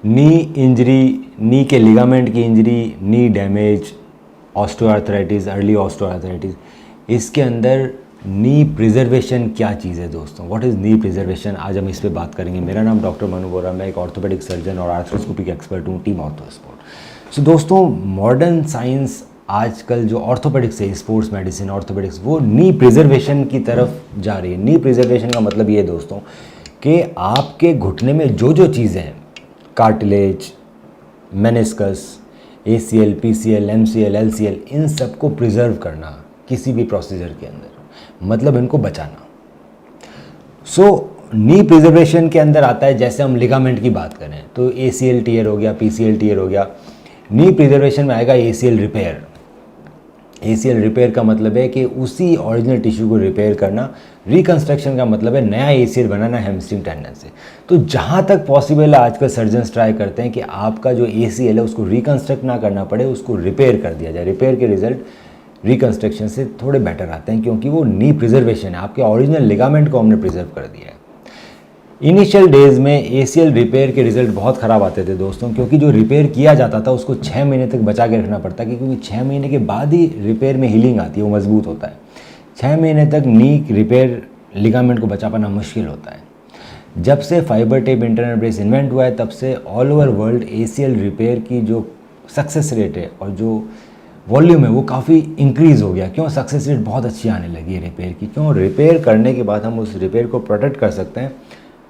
Knee injury, नी के ligament की injury, नी damage, osteoarthritis, early osteoarthritis, इसके अंदर नी प्रिजर्वेशन क्या चीज़ है दोस्तों? What is knee preservation? आज हम इस पे बात करेंगे। मेरा नाम डॉक्टर मनु बोरा, मैं एक ऑर्थोपेडिक सर्जन और आर्थ्रोस्कोपिक एक्सपर्ट हूँ, टीम ऑर्थोस्पोर्ट। सो दोस्तों, मॉडर्न साइंस आजकल जो ऑर्थोपेडिक्स है, स्पोर्ट्स मेडिसिन, ऑर्थोपेडिक्स, वो नी प्रिजर्वेशन की तरफ जा रही है। नी प्रिजर्वेशन का मतलब ये है दोस्तों कि आपके घुटने में जो जो चीज़ें हैं, cartilage, meniscus, ACL, PCL, MCL, LCL, इन सबको प्रिजर्व करना किसी भी प्रोसीजर के अंदर, मतलब इनको बचाना। नी प्रिजर्वेशन के अंदर आता है, जैसे हम लिगामेंट की बात करें तो ACL टीयर हो गया, PCL टीयर हो गया। नी प्रिजर्वेशन में आएगा ACL रिपेयर। ACL रिपेयर का मतलब है कि उसी ओरिजिनल टिश्यू को रिपेयर करना। रिकंस्ट्रक्शन का मतलब है नया ACL बनाना हैमस्ट्रिंग टेंडन से। तो जहाँ तक पॉसिबल है आजकल सर्जन्स ट्राई करते हैं कि आपका जो ACL है उसको रिकंस्ट्रक्ट ना करना पड़े, उसको रिपेयर कर दिया जाए। रिपेयर के रिजल्ट रिकंस्ट्रक्शन से थोड़े बेटर आते हैं, क्योंकि वो नी प्रिजर्वेशन है, आपके ओरिजिनल लिगामेंट को हमने प्रिजर्व कर दिया है। इनिशियल डेज़ में ACL रिपेयर के रिज़ल्ट बहुत ख़राब आते थे दोस्तों, क्योंकि जो रिपेयर किया जाता था उसको 6 महीने तक बचा के रखना पड़ता है, क्योंकि 6 महीने के बाद ही रिपेयर में हीलिंग आती है, वो मजबूत होता है। 6 महीने तक नी रिपेयर लिगामेंट को बचा पाना मुश्किल होता है। जब से fibre tape internal brace invent हुआ है, तब से all over world ACL repair की जो सक्सेस रेट है और जो वॉल्यूम है वो काफ़ी इंक्रीज़ हो गया। क्यों? सक्सेस रेट बहुत अच्छी आने लगी है रिपेयर की। क्यों? रिपेयर करने के बाद हम उस रिपेयर को प्रोटेक्ट कर सकते हैं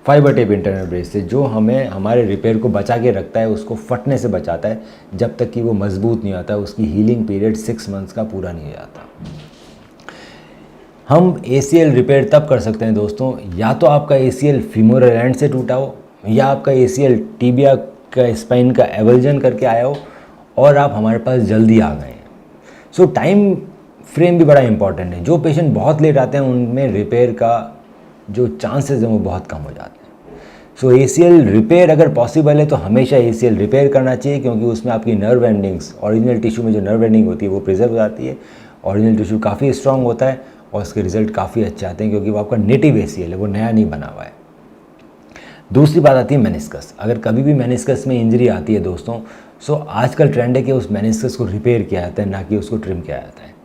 फाइबर टेप इंटरनल ब्रेस से, जो हमें हमारे रिपेयर को बचा के रखता है, उसको फटने से बचाता है जब तक कि वो मजबूत नहीं आता, उसकी हीलिंग पीरियड 6 मंथ्स का पूरा नहीं हो जाता। हम ACL रिपेयर तब कर सकते हैं दोस्तों, या तो आपका ACL फीमोरल एंड से टूटा हो, या आपका ACL टीबिया का स्पाइन का एवल्जन करके आया हो, और आप हमारे पास जल्दी आ गए हैं। सो टाइम फ्रेम भी बड़ा इंपॉर्टेंट है। जो पेशेंट बहुत लेट आते हैं उनमें रिपेयर का जो चांसेस हैं वो बहुत कम हो जाते हैं। सो ACL रिपेयर अगर पॉसिबल है तो हमेशा ACL रिपेयर करना चाहिए, क्योंकि उसमें आपकी नर्व एंडिंग्स, ओरिजिनल टिश्यू में जो नर्व एंडिंग होती है वो प्रिजर्व हो जाती है। ओरिजिनल टिश्यू काफ़ी स्ट्रांग होता है और उसके रिजल्ट काफ़ी अच्छे आते हैं, क्योंकि वो आपका नेटिव ACL है, वो नया नहीं बना हुआ है। दूसरी बात आती है मेनिस्कस। अगर कभी भी मेनिस्कस में इंजरी आती है दोस्तों, सो आजकल ट्रेंड है कि उस मेनिस्कस को रिपेयर किया जाता है, ना कि उसको ट्रिम किया जाता है।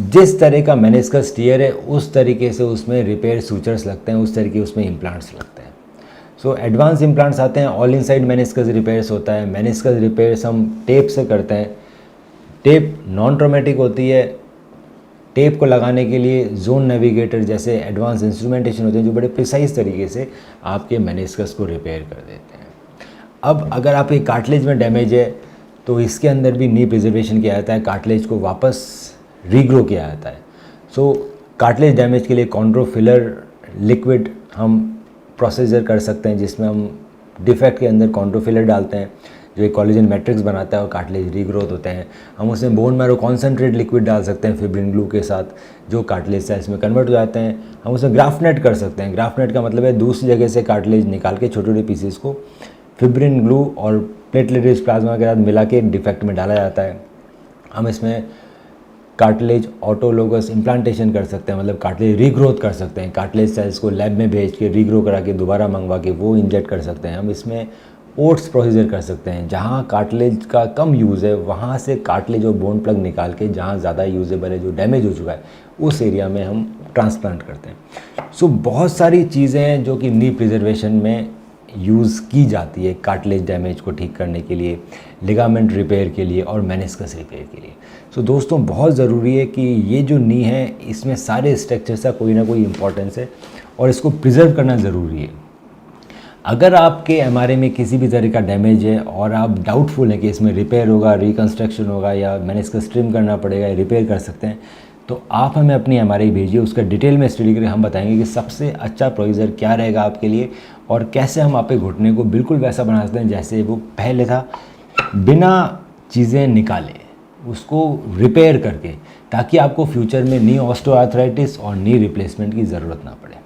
जिस तरह का मेनिस्कस टीयर है उस तरीके से उसमें रिपेयर सूचर्स लगते हैं, उस तरीके उसमें इम्प्लांट्स लगते हैं। सो एडवांस इम्प्लांट्स आते हैं, ऑल इनसाइड मेनिस्कस रिपेयर्स होता है। मेनिस्कस रिपेयर्स हम टेप से करते हैं। टेप नॉन ट्रोमेटिक होती है। टेप को लगाने के लिए जोन नेविगेटर जैसे एडवांस इंस्ट्रूमेंटेशन होते हैं, जो बड़े प्रिसाइज तरीके से आपके मेनिस्कस को रिपेयर कर देते हैं। अब अगर आपके कार्टिलेज में डैमेज है तो इसके अंदर भी नी प्रिजर्वेशन किया जाता है, कार्टिलेज को वापस रीग्रो किया जाता है। सो कार्टिलेज डैमेज के लिए कॉन्ड्रोफिलर लिक्विड हम प्रोसीजर कर सकते हैं, जिसमें हम डिफेक्ट के अंदर कॉन्ड्रोफिलर डालते हैं, जो एक कोलेजन मैट्रिक्स बनाता है और कार्टिलेज रीग्रोथ होते हैं। हम उसमें बोन मैरो कॉन्सेंट्रेट लिक्विड डाल सकते हैं फिब्रिन ग्लू के साथ, जो कार्टिलेज सेल्स में कन्वर्ट हो जाते हैं। हम उसमें ग्राफ्टनेट कर सकते हैं। ग्राफ्टनेट का मतलब है दूसरी जगह से कार्टिलेज निकाल के छोटे छोटे पीसेस को फिब्रिन ग्लू और प्लेटलेट रिच प्लाज्मा के साथ मिला के डिफेक्ट में डाला जाता है। हम इसमें कार्टिलेज ऑटोलोगस इम्प्लांटेशन कर सकते हैं, मतलब कार्टिलेज रीग्रोथ कर सकते हैं। कार्टिलेज सेल्स को लैब में भेज के रीग्रो करा के दोबारा मंगवा के वो इंजेक्ट कर सकते हैं। हम इसमें ओट्स प्रोसीजर कर सकते हैं, जहाँ कार्टिलेज का कम यूज़ है वहाँ से कार्टिलेज और बोन प्लग निकाल के जहाँ ज़्यादा यूजेबल है, जो डैमेज हो चुका है, उस एरिया में हम ट्रांसप्लांट करते हैं। सो बहुत सारी चीज़ें हैं जो कि नी प्रिजर्वेशन में यूज़ की जाती है, कार्टिलेज डैमेज को ठीक करने के लिए, लिगामेंट रिपेयर के लिए और मेनिस्कस रिपेयर के लिए। सो दोस्तों, बहुत ज़रूरी है कि ये जो नी है इसमें सारे स्ट्रक्चर्स का कोई ना कोई इम्पोर्टेंस है और इसको प्रिजर्व करना ज़रूरी है। अगर आपके MRI में किसी भी तरह का डैमेज है और आप डाउटफुल हैं कि इसमें रिपेयर होगा, रिकंस्ट्रक्शन होगा या मेनिस्कस ट्रिम करना पड़ेगा या रिपेयर कर सकते हैं, तो आप हमें अपनी MRI भेजिए, उसका डिटेल में स्टडी करके हम बताएंगे कि सबसे अच्छा प्रोसीजर क्या रहेगा आपके लिए और कैसे हम आपके घुटने को बिल्कुल वैसा बना सकते हैं जैसे वो पहले था, बिना चीज़ें निकाले, उसको रिपेयर करके, ताकि आपको फ्यूचर में नी ऑस्टियोआर्थराइटिस और नी रिप्लेसमेंट की ज़रूरत ना पड़े।